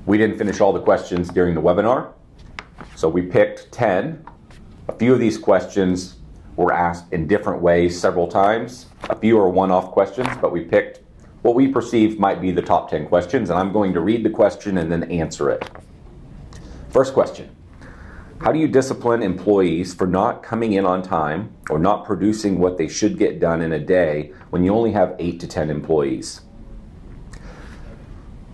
We didn't finish all the questions during the webinar, so we picked 10. A few of these questions were asked in different ways several times. A few are one-off questions, but we picked what we perceive might be the top 10 questions, and I'm going to read the question and then answer it. First question: how do you discipline employees for not coming in on time or not producing what they should get done in a day when you only have 8 to 10 employees?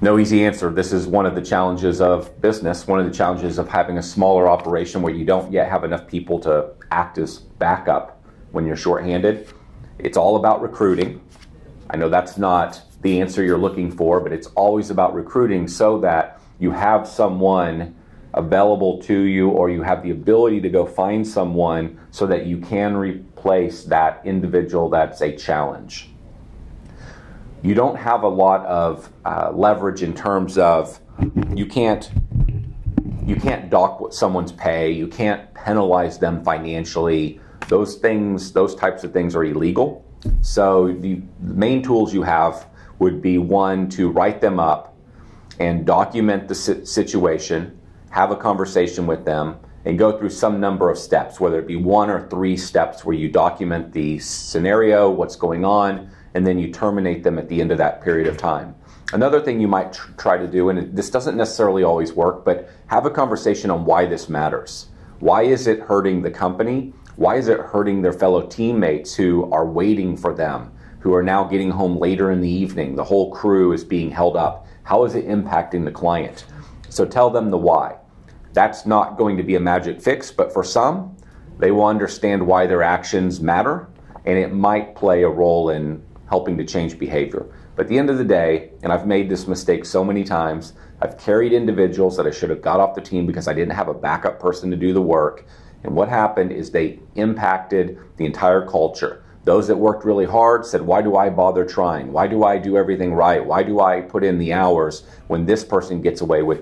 No easy answer. This is one of the challenges of business, one of the challenges of having a smaller operation where you don't yet have enough people to act as backup when you're shorthanded. It's all about recruiting. I know that's not the answer you're looking for, but it's always about recruiting so that you have someone available to you, or you have the ability to go find someone so that you can replace that individual that's a challenge. You don't have a lot of leverage in terms of you can't dock someone's pay, you can't penalize them financially. Those types of things are illegal. So the main tools you have would be, one, to write them up and document the situation, have a conversation with them, and go through some number of steps, whether it be 1 or 3 steps where you document the scenario, what's going on, and then you terminate them at the end of that period of time. Another thing you might try to do, and this doesn't necessarily always work, but have a conversation on why this matters. Why is it hurting the company? Why is it hurting their fellow teammates who are waiting for them, who are now getting home later in the evening? The whole crew is being held up. How is it impacting the client? So tell them the why. That's not going to be a magic fix, but for some, they will understand why their actions matter, and it might play a role in helping to change behavior. But at the end of the day, and I've made this mistake so many times, I've carried individuals that I should have got off the team because I didn't have a backup person to do the work. And what happened is they impacted the entire culture. Those that worked really hard said, why do I bother trying? Why do I do everything right? Why do I put in the hours when this person gets away with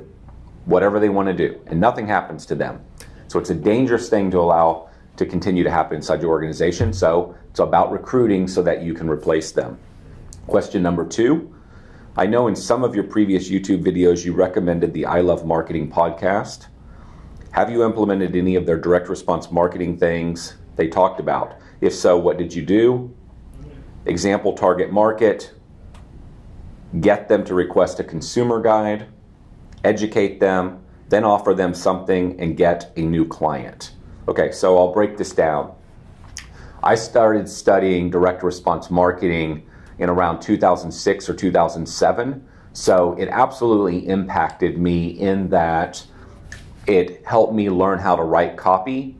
whatever they want to do and nothing happens to them? So it's a dangerous thing to allow to continue to happen inside your organization. So it's about recruiting so that you can replace them. Question number 2. I know in some of your previous YouTube videos you recommended the I Love Marketing podcast. Have you implemented any of their direct response marketing things they talked about? If so, what did you do? Example: target market, get them to request a consumer guide, educate them, then offer them something and get a new client. Okay, so I'll break this down. I started studying direct response marketing in around 2006 or 2007. So it absolutely impacted me in that it helped me learn how to write copy.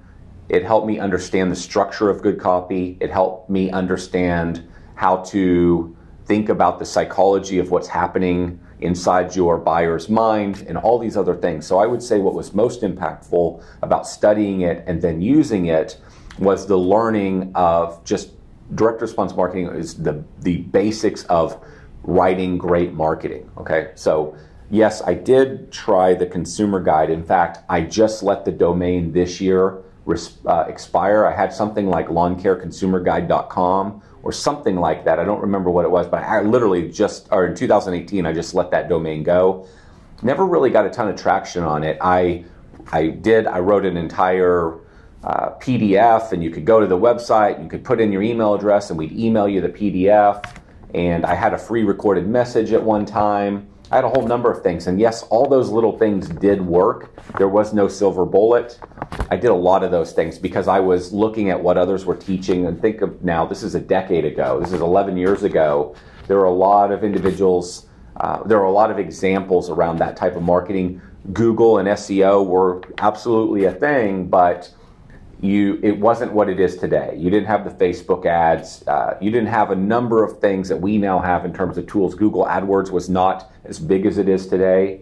It helped me understand the structure of good copy. It helped me understand how to think about the psychology of what's happening inside your buyer's mind and all these other things. So I would say what was most impactful about studying it and then using it was the learning of just direct response marketing is the basics of writing great marketing. Okay, so yes, I did try the consumer guide. In fact, I just let the domain this year expire. I had something like lawncareconsumerguide.com or something like that. I don't remember what it was, but I literally in 2018, I just let that domain go. Never really got a ton of traction on it. I wrote an entire PDF, and you could go to the website, you could put in your email address, and we'd email you the PDF. And I had a free recorded message at one time. I had a whole number of things. And yes, all those little things did work. There was no silver bullet. I did a lot of those things because I was looking at what others were teaching. And think of now, this is a decade ago. This is 11 years ago. There were a lot of individuals, there were a lot of examples around that type of marketing. Google and SEO were absolutely a thing, but it wasn't what it is today. You didn't have the Facebook ads. You didn't have a number of things that we now have in terms of tools. Google AdWords was not as big as it is today.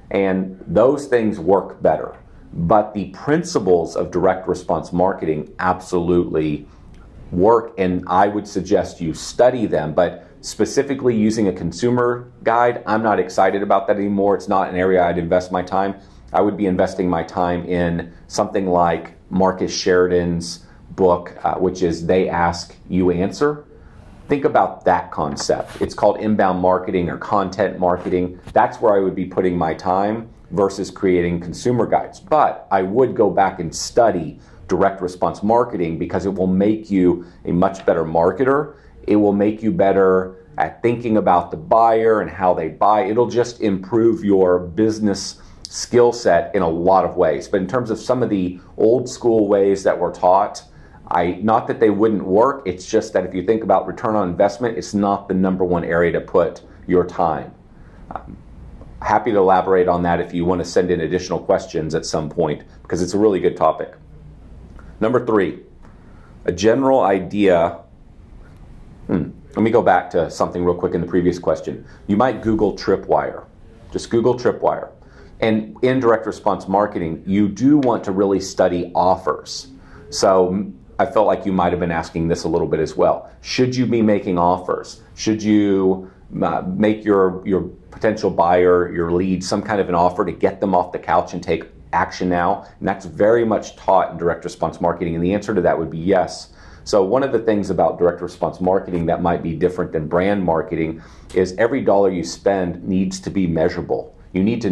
And those things work better. But the principles of direct response marketing absolutely work, and I would suggest you study them. But specifically using a consumer guide, I'm not excited about that anymore. It's not an area I'd invest my time. I would be investing my time in something like Marcus Sheridan's book, which is They Ask, You Answer. Think about that concept. It's called inbound marketing or content marketing. That's where I would be putting my time versus creating consumer guides. But I would go back and study direct response marketing because it will make you a much better marketer. It will make you better at thinking about the buyer and how they buy. It'll just improve your business skill set in a lot of ways. But in terms of some of the old school ways that we're taught, not that they wouldn't work, it's just that if you think about return on investment, it's not the number one area to put your time. Happy to elaborate on that if you want to send in additional questions at some point, because it's a really good topic. Number 3, a general idea. Let me go back to something real quick in the previous question. You might Google tripwire. Just Google tripwire. And in direct response marketing, you do want to really study offers. So I felt like you might have been asking this a little bit as well. Should you be making offers? Should you make your potential buyer, your lead, some kind of an offer to get them off the couch and take action now? And that's very much taught in direct response marketing. And the answer to that would be yes. So one of the things about direct response marketing that might be different than brand marketing is every dollar you spend needs to be measurable. You need to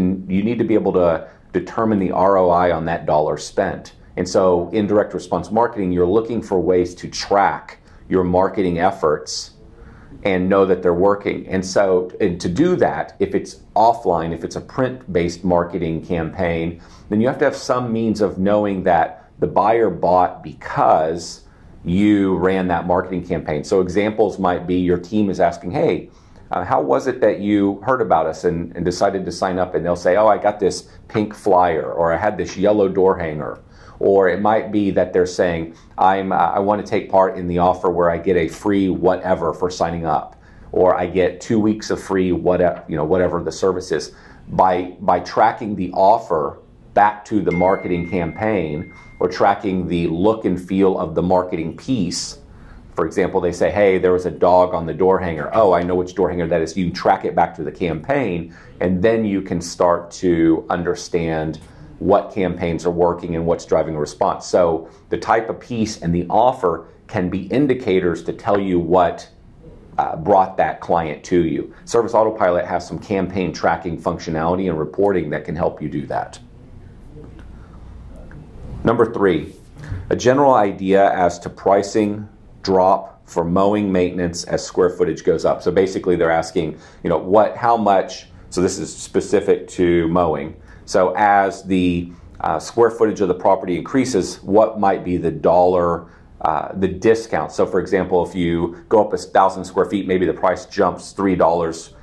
be able to determine the ROI on that dollar spent. And so in direct response marketing, you're looking for ways to track your marketing efforts and know that they're working. And to do that, if it's offline, if it's a print-based marketing campaign, then you have to have some means of knowing that the buyer bought because you ran that marketing campaign. So examples might be your team is asking, hey, how was it that you heard about us and decided to sign up? And they'll say, oh, I got this pink flyer, or I had this yellow door hanger. Or it might be that they're saying, I want to take part in the offer where I get a free whatever for signing up, or I get 2 weeks of free whatever the service is. By tracking the offer back to the marketing campaign, or tracking the look and feel of the marketing piece. For example, they say, hey, there was a dog on the door hanger. Oh, I know which door hanger that is. You can track it back to the campaign, and then you can start to understand what campaigns are working and what's driving a response. So the type of piece and the offer can be indicators to tell you what brought that client to you. Service Autopilot has some campaign tracking functionality and reporting that can help you do that. Number 3, a general idea as to pricing drop for mowing maintenance as square footage goes up. So basically they're asking, how much, so this is specific to mowing. So as the square footage of the property increases, what might be the dollar, the discount? So for example, if you go up 1,000 square feet, maybe the price jumps $3.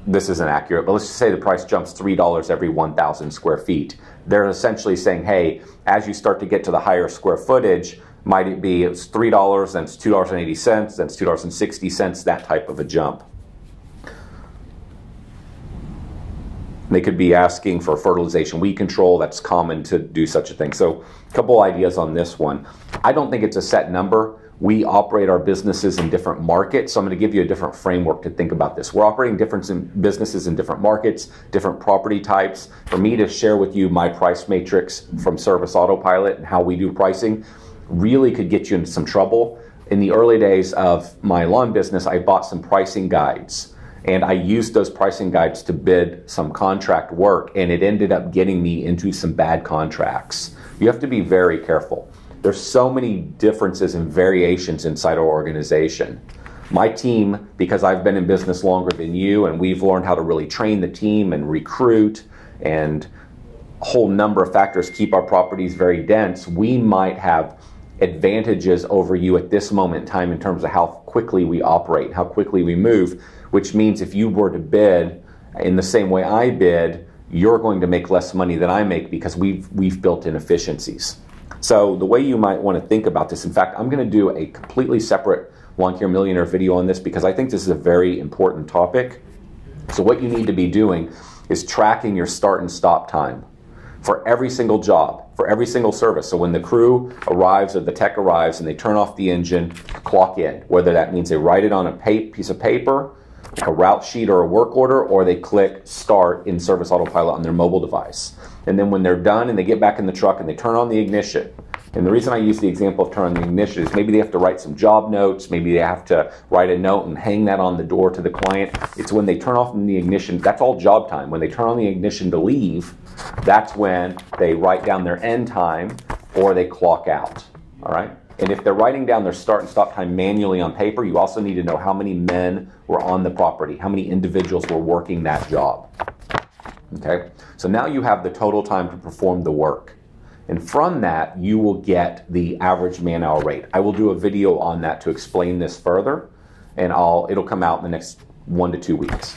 This isn't accurate, but let's just say the price jumps $3 every 1,000 square feet. They're essentially saying, hey, as you start to get to the higher square footage, might it be it's $3, then it's $2.80, then it's $2.60, that type of a jump. They could be asking for fertilization weed control. That's common to do such a thing. So a couple ideas on this one. I don't think it's a set number. We operate our businesses in different markets, so I'm going to give you a different framework to think about this. We're operating different businesses in different markets, different property types. For me to share with you my price matrix from Service Autopilot and how we do pricing really could get you into some trouble. In the early days of my lawn business, I bought some pricing guides, and I used those pricing guides to bid some contract work, and it ended up getting me into some bad contracts. You have to be very careful. There's so many differences and variations inside our organization. My team, because I've been in business longer than you, and we've learned how to really train the team and recruit and a whole number of factors keep our properties very dense, we might have advantages over you at this moment in time in terms of how quickly we operate, how quickly we move, which means if you were to bid in the same way I bid, you're going to make less money than I make because we've built in efficiencies. So the way you might want to think about this, in fact, I'm going to do a completely separate Lawn Care Millionaire video on this because I think this is a very important topic. So what you need to be doing is tracking your start and stop time for every single job, for every single service. So when the crew arrives or the tech arrives and they turn off the engine, clock in, whether that means they write it on a piece of paper a route sheet or a work order, or they click start in Service Autopilot on their mobile device. And then when they're done and they get back in the truck and they turn on the ignition, and the reason I use the example of turn on the ignition is maybe they have to write some job notes, maybe they have to write a note and hang that on the door to the client. It's when they turn off the ignition, that's all job time. When they turn on the ignition to leave, that's when they write down their end time or they clock out, all right? And if they're writing down their start and stop time manually on paper, you also need to know how many men were on the property, how many individuals were working that job. Okay, so now you have the total time to perform the work. And from that, you will get the average man-hour rate. I will do a video on that to explain this further, and it'll come out in the next 1 to 2 weeks.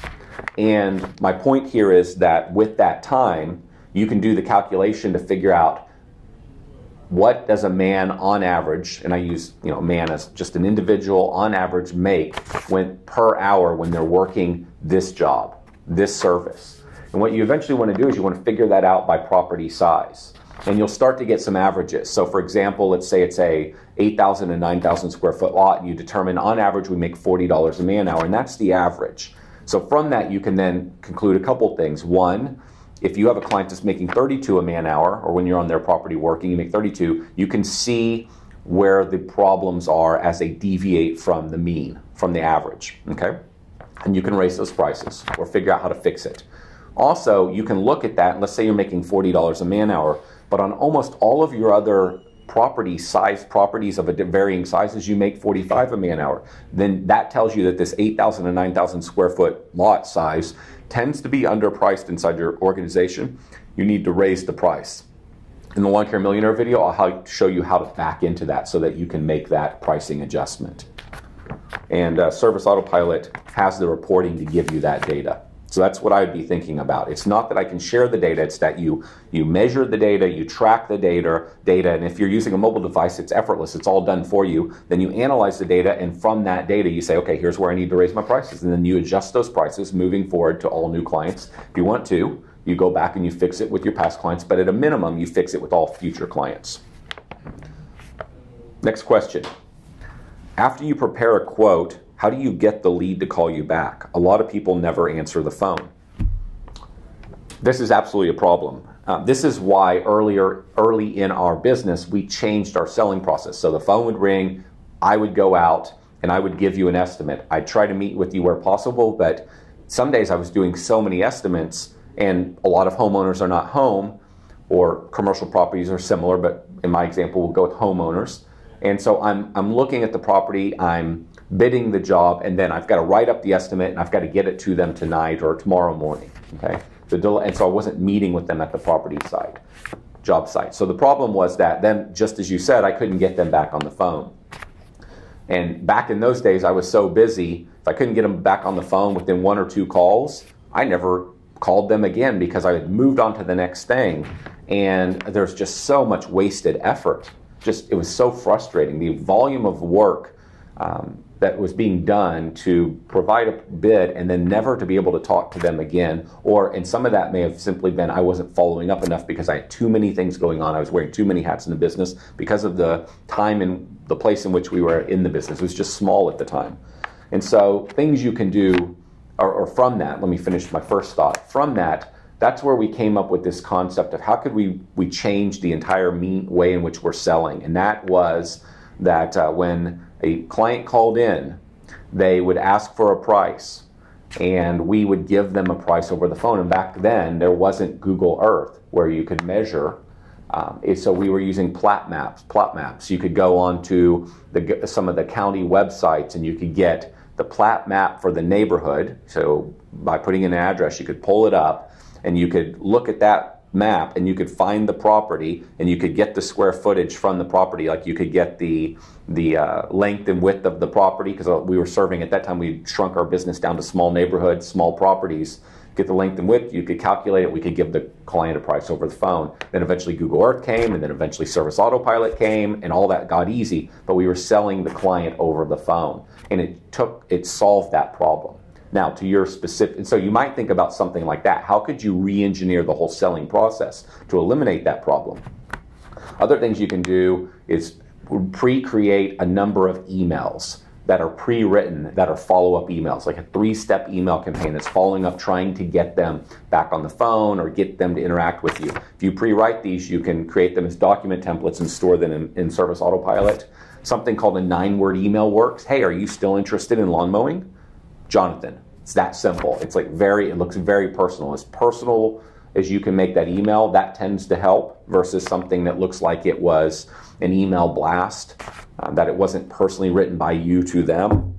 And my point here is that with that time, you can do the calculation to figure out what does a man on average, and I use man as just an individual on average, make per hour when they're working this job, this service. And what you eventually want to do is you want to figure that out by property size. And you'll start to get some averages. So for example, let's say it's a 8,000 and 9,000 square foot lot, and you determine on average we make $40 a man hour, and that's the average. So from that you can then conclude a couple things. One, if you have a client that's making 32 a man hour, or when you're on their property working, you make 32, you can see where the problems are as they deviate from the mean, from the average, okay? And you can raise those prices or figure out how to fix it. Also, you can look at that, and let's say you're making $40 a man hour, but on almost all of your other properties of varying sizes, you make 45 a man hour. Then that tells you that this 8,000 and 9,000 square foot lot size tends to be underpriced inside your organization. You need to raise the price. In the Lawn Care Millionaire video, I'll show you how to back into that so that you can make that pricing adjustment. And Service Autopilot has the reporting to give you that data. So that's what I'd be thinking about. It's not that I can share the data, it's that you measure the data, you track the data, and if you're using a mobile device, it's effortless, it's all done for you. Then you analyze the data, and from that data, you say, okay, here's where I need to raise my prices. And then you adjust those prices moving forward to all new clients. If you want to, you go back and you fix it with your past clients, but at a minimum, you fix it with all future clients. Next question. After you prepare a quote, how do you get the lead to call you back? A lot of people never answer the phone. This is absolutely a problem. This is why early in our business, we changed our selling process. So the phone would ring, I would go out, and I would give you an estimate. I'd try to meet with you where possible, but some days I was doing so many estimates, and a lot of homeowners are not home, or commercial properties are similar, but in my example, we'll go with homeowners. And so I'm looking at the property, I'm bidding the job, and then I've got to write up the estimate, and I've got to get it to them tonight or tomorrow morning, okay? And so I wasn't meeting with them at the property site, job site. So the problem was that then, just as you said, I couldn't get them back on the phone. And back in those days, I was so busy, if I couldn't get them back on the phone within 1 or 2 calls, I never called them again because I had moved on to the next thing. And there's just so much wasted effort. It was so frustrating. The volume of work that was being done to provide a bid and then never to be able to talk to them again. And some of that may have simply been I wasn't following up enough because I had too many things going on. I was wearing too many hats in the business because of the time and the place in which we were in the business. It was just small at the time. And so things you can do, or from that, let me finish my first thought. From that, that's where we came up with this concept of how could we change the entire way in which we're selling. And that was that when a client called in, they would ask for a price, and we would give them a price over the phone. And back then, there wasn't Google Earth where you could measure. So we were using plot maps. You could go on to some of the county websites, and you could get the plat map for the neighborhood. So by putting in an address, you could pull it up, and you could look at that map, and you could find the property, and you could get the square footage from the property. Like you could get the length and width of the property, because we were serving at that time, we shrunk our business down to small neighborhoods, small properties. Get the length and width, you could calculate it, we could give the client a price over the phone. Then eventually Google Earth came, and then eventually Service Autopilot came, and all that got easy, but we were selling the client over the phone, and it solved that problem. Now, to your specific, and so you might think about something like that. How could you re-engineer the whole selling process to eliminate that problem? Other things you can do is pre-create a number of emails. that are pre-written, that are follow-up emails, like a 3-step email campaign that's following up, trying to get them back on the phone or get them to interact with you. If you pre-write these, you can create them as document templates and store them in Service Autopilot. Something called a 9-word email works. Hey, are you still interested in lawn mowing? Jonathan. It's that simple. It's like it looks very personal. As personal as you can make that email, that tends to help, versus something that looks like it was an email blast, that it wasn't personally written by you to them.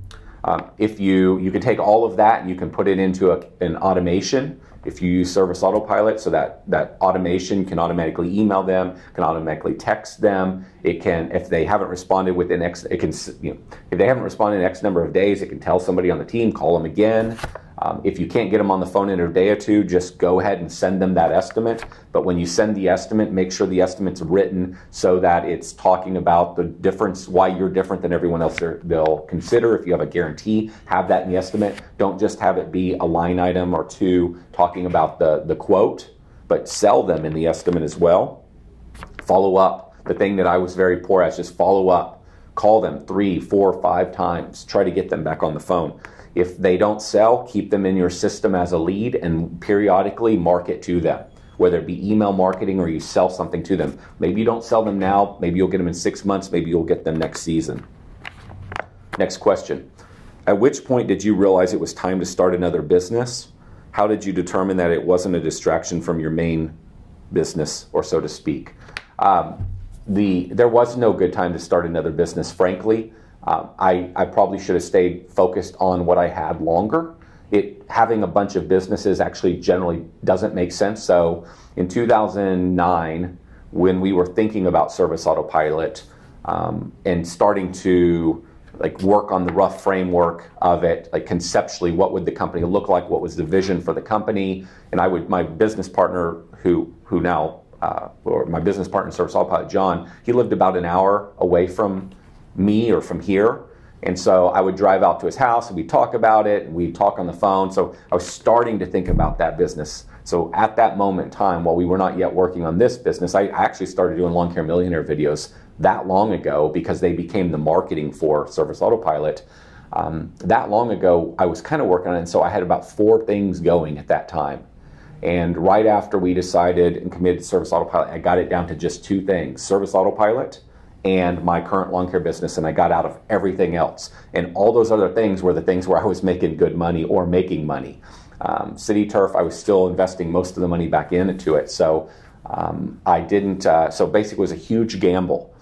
If you can take all of that and you can put it into an automation. If you use Service Autopilot, so that automation can automatically email them, can automatically text them. It can, if they haven't responded within X, it can, if they haven't responded in X number of days, it can tell somebody on the team, call them again. If you can't get them on the phone in a day or two, just go ahead and send them that estimate. But when you send the estimate, make sure the estimate's written so that it's talking about the difference, why you're different than everyone else they'll consider. If you have a guarantee, have that in the estimate. Don't just have it be a line item or two talking about the quote, but sell them in the estimate as well. Follow up. The thing that I was very poor at is just follow up. Call them 3, 4, 5 times. Try to get them back on the phone. If they don't sell, keep them in your system as a lead and periodically market to them, whether it be email marketing or you sell something to them. Maybe you don't sell them now, maybe you'll get them in 6 months, maybe you'll get them next season. Next question. At which point did you realize it was time to start another business? How did you determine that it wasn't a distraction from your main business, or so to speak? There was no good time to start another business, frankly. I probably should have stayed focused on what I had longer. Having a bunch of businesses actually generally doesn't make sense. So in 2009, when we were thinking about Service Autopilot and starting to work on the rough framework of it, like conceptually, what would the company look like? What was the vision for the company? And my business partner, who now, or my business partner in Service Autopilot, John, he lived about an hour away from me or from here. And so I would drive out to his house and we'd talk about it and we'd talk on the phone. So I was starting to think about that business. So at that moment in time, while we were not yet working on this business, I actually started doing Lawn Care Millionaire videos that long ago, because they became the marketing for Service Autopilot. That long ago, I was kind of working on it. And so I had about 4 things going at that time. And right after we decided and committed to Service Autopilot, I got it down to just 2 things: Service Autopilot and my current lawn care business, and I got out of everything else. And all those other things were the things where I was making good money or making money. City Turf, I was still investing most of the money back into it. So I didn't, so basically it was a huge gamble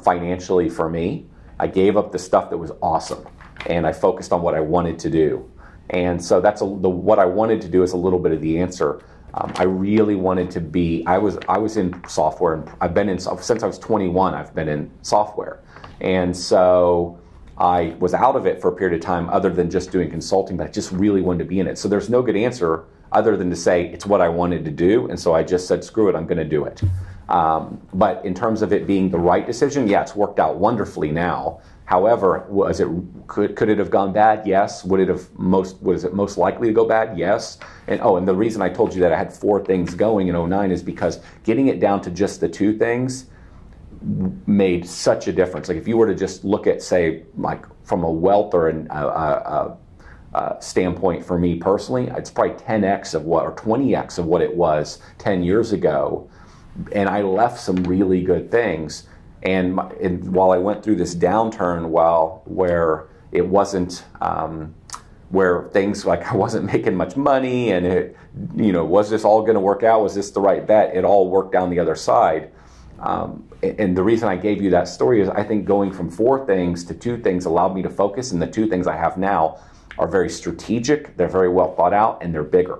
financially for me. I gave up the stuff that was awesome and I focused on what I wanted to do. And so that's what I wanted to do is a little bit of the answer. I really wanted to be, I was in software, and I've been in, since I was 21, I've been in software. And so I was out of it for a period of time other than just doing consulting, but I just really wanted to be in it. So there's no good answer other than to say it's what I wanted to do. And so I just said, screw it, I'm going to do it. But in terms of it being the right decision, yeah, it's worked out wonderfully now. However, could it have gone bad? Yes. Was it most likely to go bad? Yes. And the reason I told you that I had 4 things going in 2009 is because getting it down to just the 2 things made such a difference. Like if you were to just look at, say, like from a wealth or standpoint for me personally, it's probably 10x of what, or 20x of what it was 10 years ago. And I left some really good things. And while I went through this downturn, where it wasn't, where things like I wasn't making much money, and was this all going to work out? Was this the right bet? It all worked down the other side. And the reason I gave you that story is I think going from 4 things to 2 things allowed me to focus, and the 2 things I have now are very strategic, they're very well thought out, and they're bigger.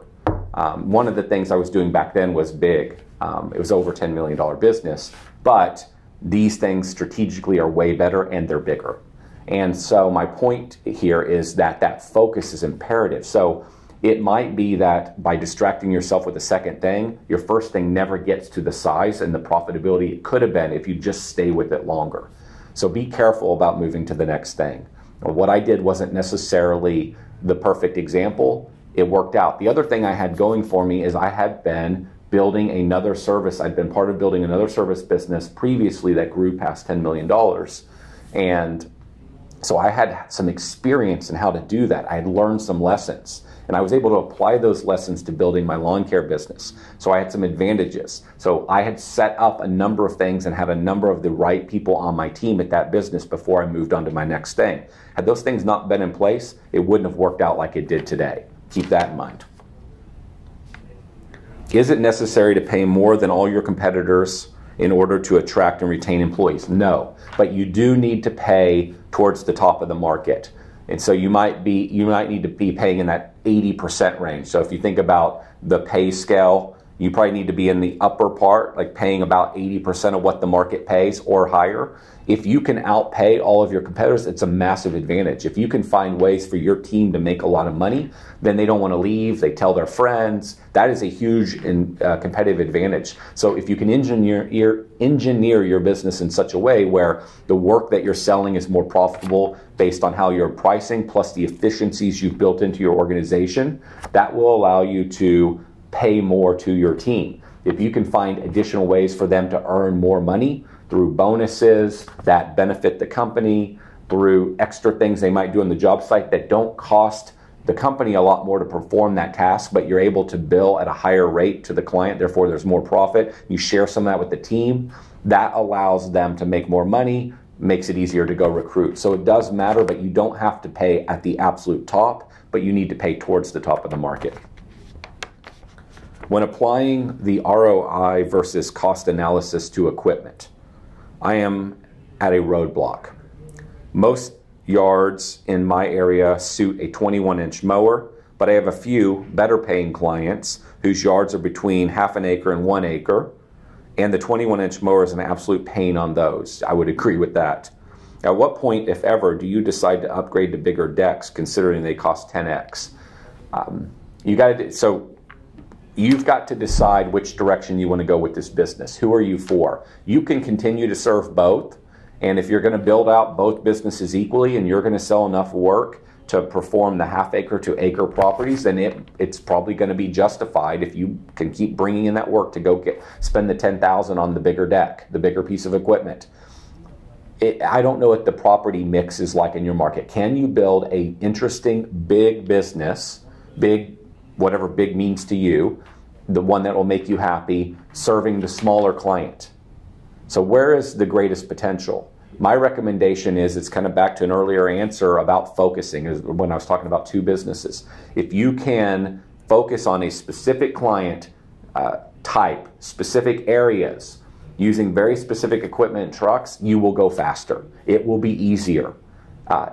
One of the things I was doing back then was big. It was over $10 million business, but these things strategically are way better and they're bigger. And so my point here is that focus is imperative. So it might be that by distracting yourself with the second thing, your first thing never gets to the size and the profitability it could have been if you just stay with it longer. So be careful about moving to the next thing. What I did wasn't necessarily the perfect example. It worked out. The other thing I had going for me is I had been building another service. I'd been part of building another service business previously that grew past $10 million. And So I had some experience in how to do that. I had learned some lessons, and I was able to apply those lessons to building my lawn care business. So I had some advantages. So I had set up a number of things and had a number of the right people on my team at that business before I moved on to my next thing. Had those things not been in place, it wouldn't have worked out like it did today. Keep that in mind. Is it necessary to pay more than all your competitors in order to attract and retain employees? No, but you do need to pay towards the top of the market. And so you might need to be paying in that 80% range. So if you think about the pay scale, you probably need to be in the upper part, like paying about 80% of what the market pays or higher. If you can outpay all of your competitors, it's a massive advantage. If you can find ways for your team to make a lot of money, then they don't want to leave, they tell their friends. That is a huge competitive advantage. So if you can engineer your business in such a way where the work that you're selling is more profitable based on how you're pricing, plus the efficiencies you've built into your organization, that will allow you to pay more to your team. If you can find additional ways for them to earn more money through bonuses that benefit the company, through extra things they might do on the job site that don't cost the company a lot more to perform that task, but you're able to bill at a higher rate to the client, therefore there's more profit. You share some of that with the team. That allows them to make more money, makes it easier to go recruit. So it does matter, but you don't have to pay at the absolute top, but you need to pay towards the top of the market. When applying the ROI versus cost analysis to equipment, I am at a roadblock. Most yards in my area suit a 21-inch mower, but I have a few better paying clients whose yards are between 1/2 acre and 1 acre, and the 21-inch mower is an absolute pain on those. I would agree with that. At what point, if ever, do you decide to upgrade to bigger decks, considering they cost 10x? You've got to decide which direction you want to go with this business. Who are you for? You can continue to serve both, and if you're going to build out both businesses equally and you're going to sell enough work to perform the 1/2 acre to acre properties, then it's probably going to be justified if you can keep bringing in that work to go spend the $10,000 on the bigger deck, the bigger piece of equipment. I don't know what the property mix is like in your market. Can you build a interesting big business, whatever big means to you, the one that will make you happy, serving the smaller client? So where is the greatest potential? My recommendation is, it's kind of back to an earlier answer about focusing, is when I was talking about two businesses. If you can focus on a specific client type, specific areas, using very specific equipment and trucks, you will go faster. It will be easier.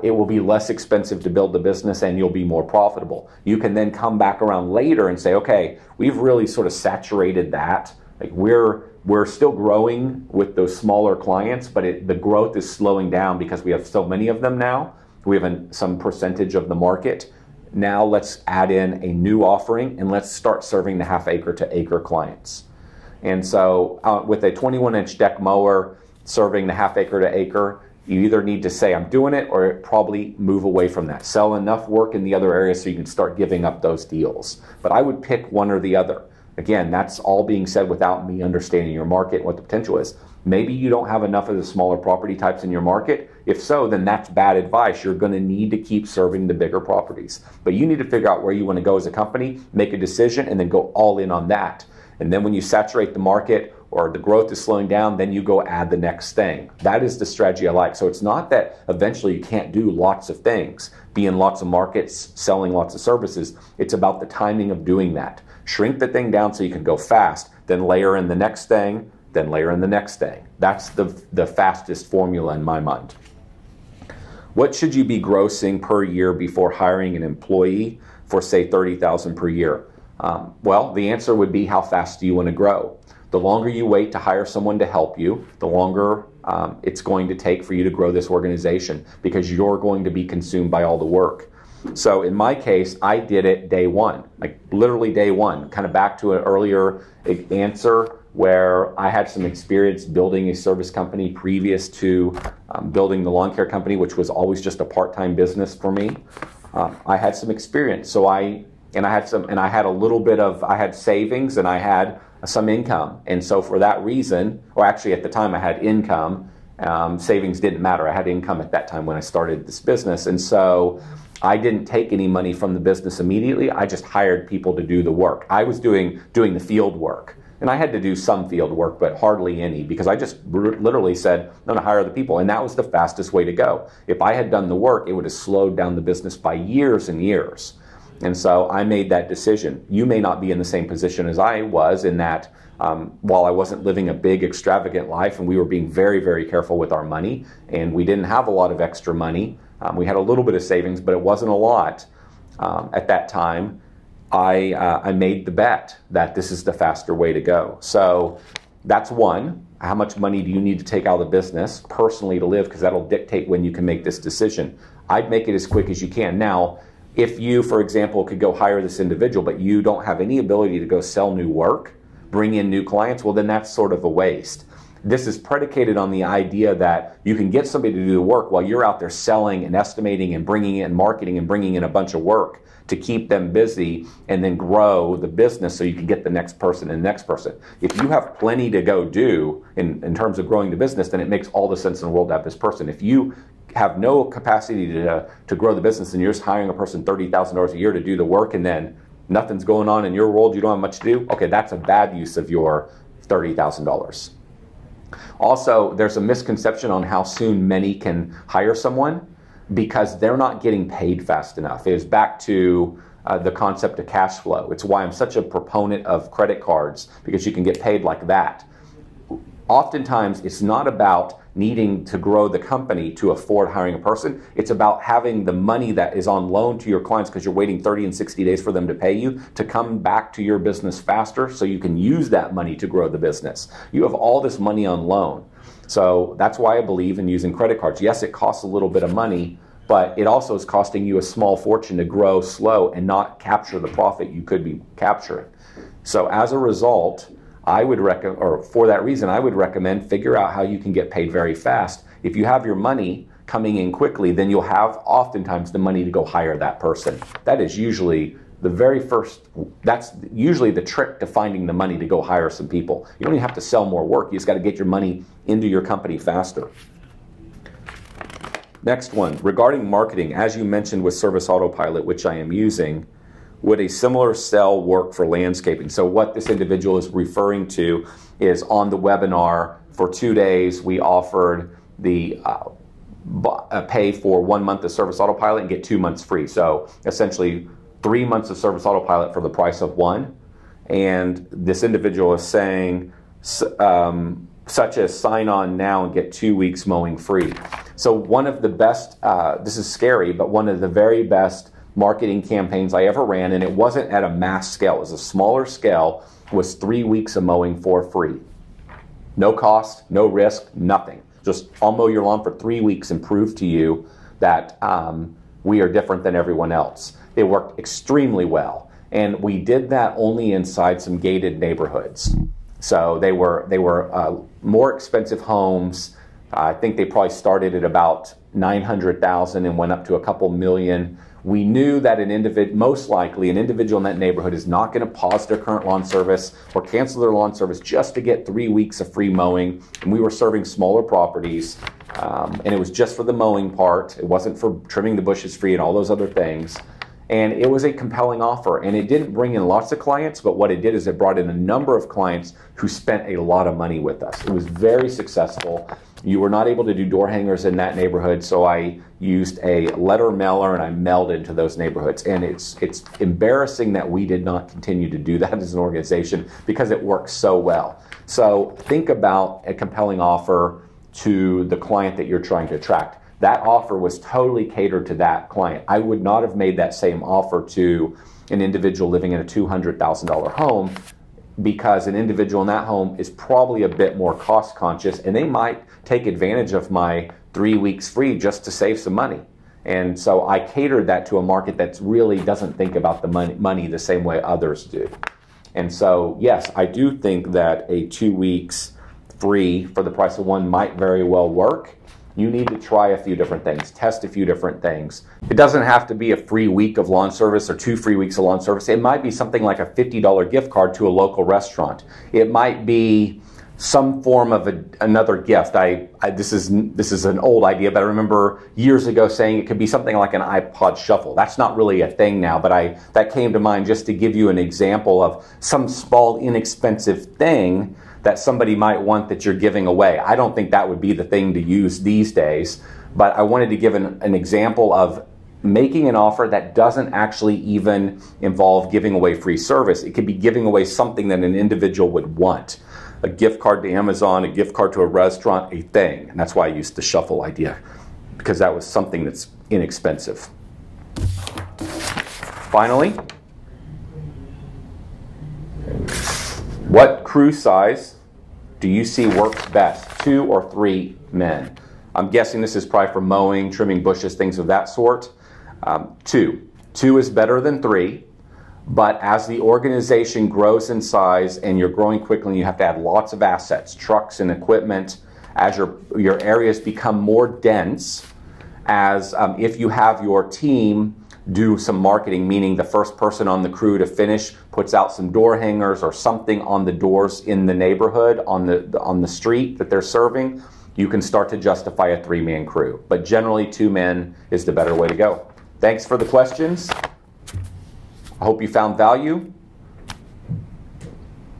It will be less expensive to build the business, and you'll be more profitable. You can then come back around later and say, okay, we've really sort of saturated that. Like we're still growing with those smaller clients, but the growth is slowing down because we have so many of them now. We have some percentage of the market. Now let's add in a new offering, and let's start serving the 1/2 acre to acre clients. And so with a 21-inch deck mower serving the 1/2 acre to acre, you either need to say, I'm doing it, or probably move away from that. Sell enough work in the other areas so you can start giving up those deals. But I would pick one or the other. Again, that's all being said without me understanding your market and what the potential is. Maybe you don't have enough of the smaller property types in your market. If so, then that's bad advice. You're going to need to keep serving the bigger properties. But you need to figure out where you want to go as a company, make a decision, and then go all in on that. And then when you saturate the market, or the growth is slowing down, then you go add the next thing. That is the strategy I like. So it's not that eventually you can't do lots of things, be in lots of markets, selling lots of services. It's about the timing of doing that. Shrink the thing down so you can go fast, then layer in the next thing, then layer in the next thing. That's the fastest formula in my mind. What should you be grossing per year before hiring an employee for, say, $30,000 per year? Well, the answer would be, how fast do you want to grow? The longer you wait to hire someone to help you, the longer it's going to take for you to grow this organization, because you're going to be consumed by all the work. So in my case, I did it day one, like literally day one, kind of back to an earlier answer where I had some experience building a service company previous to building the lawn care company, which was always just a part-time business for me. I had some experience, I had a little bit of, I had savings and I had some income. And so for that reason, or actually at the time I had income Savings didn't matter. I had income at that time when I started this business. And so I didn't take any money from the business immediately. I just hired people to do the work. I was doing the field work. And I had to do some field work, but hardly any, because I just literally said, I'm going to hire the people. And that was the fastest way to go. If I had done the work, it would have slowed down the business by years and years. And so I made that decision. You may not be in the same position as I was, in that while I wasn't living a big, extravagant life, and we were being very, very careful with our money, and we didn't have a lot of extra money. We had a little bit of savings, but it wasn't a lot at that time. I made the bet that this is the faster way to go. So that's one. How much money do you need to take out of the business personally to live? Because that'll dictate when you can make this decision. I'd make it as quick as you can. Now, if you, for example, could go hire this individual, but you don't have any ability to go sell new work, bring in new clients, well, then that's sort of a waste. This is predicated on the idea that you can get somebody to do the work while you're out there selling and estimating and bringing in marketing and bringing in a bunch of work to keep them busy, and then grow the business so you can get the next person and the next person. If you have plenty to go do in terms of growing the business, then it makes all the sense in the world to have this person. If you have no capacity to grow the business and you're just hiring a person $30,000 a year to do the work, and then nothing's going on in your world, you don't have much to do, okay, that's a bad use of your $30,000. Also, there's a misconception on how soon many can hire someone, because they're not getting paid fast enough. It is back to the concept of cash flow. It's why I'm such a proponent of credit cards, because you can get paid like that. Oftentimes, it's not about needing to grow the company to afford hiring a person. It's about having the money that is on loan to your clients, because you're waiting 30 and 60 days for them to pay you, to come back to your business faster so you can use that money to grow the business. You have all this money on loan. So that's why I believe in using credit cards. Yes, it costs a little bit of money, but it also is costing you a small fortune to grow slow and not capture the profit you could be capturing. So as a result, I would recommend, or for that reason, I would recommend figure out how you can get paid very fast. If you have your money coming in quickly, then you'll have oftentimes the money to go hire that person. That is usually the very first, that's usually the trick to finding the money to go hire some people. You don't even have to sell more work. You just got to get your money into your company faster. Next one, regarding marketing, as you mentioned with Service Autopilot, which I am using, would a similar sell work for landscaping? So what this individual is referring to is, on the webinar for 2 days, we offered the pay for 1 month of Service Autopilot and get 2 months free. So essentially 3 months of Service Autopilot for the price of one. And this individual is saying, such as sign on now and get 2 weeks mowing free. So one of the best, this is scary, but one of the very best marketing campaigns I ever ran, and it wasn't at a mass scale, it was a smaller scale, was 3 weeks of mowing for free. No cost, no risk, nothing. Just, I'll mow your lawn for 3 weeks and prove to you that we are different than everyone else. It worked extremely well. And we did that only inside some gated neighborhoods. So they were more expensive homes. I think they probably started at about 900,000 and went up to a couple million. We knew that most likely an individual in that neighborhood is not going to pause their current lawn service or cancel their lawn service just to get 3 weeks of free mowing. And we were serving smaller properties, and it was just for the mowing part. It wasn't for trimming the bushes free and all those other things. And it was a compelling offer, and it didn't bring in lots of clients, but what it did is it brought in a number of clients who spent a lot of money with us. It was very successful. You were not able to do door hangers in that neighborhood, so I used a letter mailer and I mailed into those neighborhoods. And it's embarrassing that we did not continue to do that as an organization, because it works so well. So think about a compelling offer to the client that you're trying to attract. That offer was totally catered to that client. I would not have made that same offer to an individual living in a $200,000 home, because an individual in that home is probably a bit more cost conscious, and they might take advantage of my 3 weeks free just to save some money. And so I catered that to a market that really doesn't think about the money the same way others do. And so, yes, I do think that a 2 weeks free for the price of one might very well work. You need to try a few different things, test a few different things. It doesn't have to be a free week of lawn service or 2 free weeks of lawn service. It might be something like a $50 gift card to a local restaurant. It might be some form of another gift. This is an old idea, but I remember years ago saying it could be something like an iPod Shuffle. That's not really a thing now, but that came to mind just to give you an example of some small, inexpensive thing that somebody might want that you're giving away. I don't think that would be the thing to use these days, but I wanted to give an example of making an offer that doesn't actually even involve giving away free service. It could be giving away something that an individual would want. A gift card to Amazon, a gift card to a restaurant, a thing. And that's why I used the shuffle idea, because that was something that's inexpensive. Finally, what crew size do you see works best? 2 or 3 men? I'm guessing this is probably for mowing, trimming bushes, things of that sort. 2. 2 is better than 3. But as the organization grows in size and you're growing quickly, you have to add lots of assets, trucks and equipment. As your areas become more dense, as if you have your team do some marketing, meaning the first person on the crew to finish puts out some door hangers or something on the doors in the neighborhood, on the street that they're serving, you can start to justify a 3-man crew. But generally 2 men is the better way to go. Thanks for the questions. I hope you found value.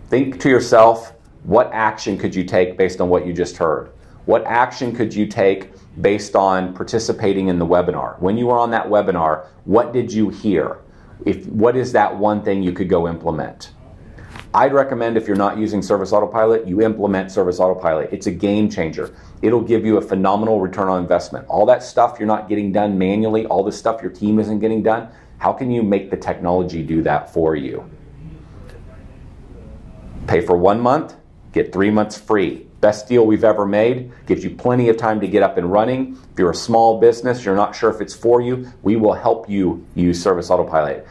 Think to yourself, what action could you take based on what you just heard? What action could you take based on participating in the webinar? When you were on that webinar, what did you hear? What is that one thing you could go implement? I'd recommend, if you're not using Service Autopilot, you implement Service Autopilot. It's a game changer. It'll give you a phenomenal return on investment. All that stuff you're not getting done manually, all the stuff your team isn't getting done, how can you make the technology do that for you? Pay for 1 month, get 3 months free. Best deal we've ever made. Gives you plenty of time to get up and running. If you're a small business, you're not sure if it's for you, we will help you use Service Autopilot.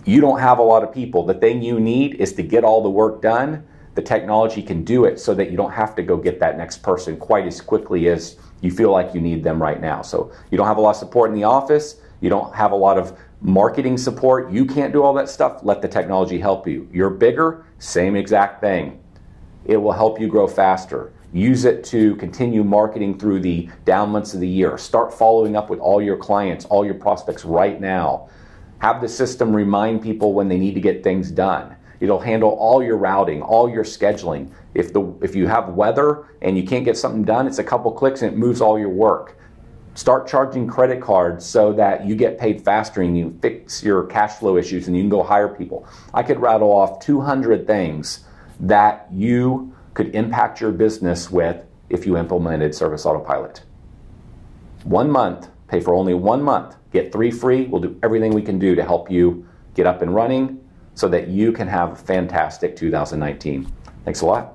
You don't have a lot of people. The thing you need is to get all the work done. The technology can do it so that you don't have to go get that next person quite as quickly as you feel like you need them right now. So you don't have a lot of support in the office. You don't have a lot of marketing support. You can't do all that stuff. Let the technology help you. You're bigger, same exact thing. It will help you grow faster. Use it to continue marketing through the down months of the year. Start following up with all your clients, all your prospects right now. Have the system remind people when they need to get things done. It'll handle all your routing, all your scheduling. If you have weather and you can't get something done, it's a couple clicks and it moves all your work. Start charging credit cards so that you get paid faster and you fix your cash flow issues and you can go hire people. I could rattle off 200 things that you could impact your business with if you implemented Service Autopilot. 1 month, pay for only 1 month, get 3 free. We'll do everything we can do to help you get up and running so that you can have a fantastic 2019. Thanks a lot.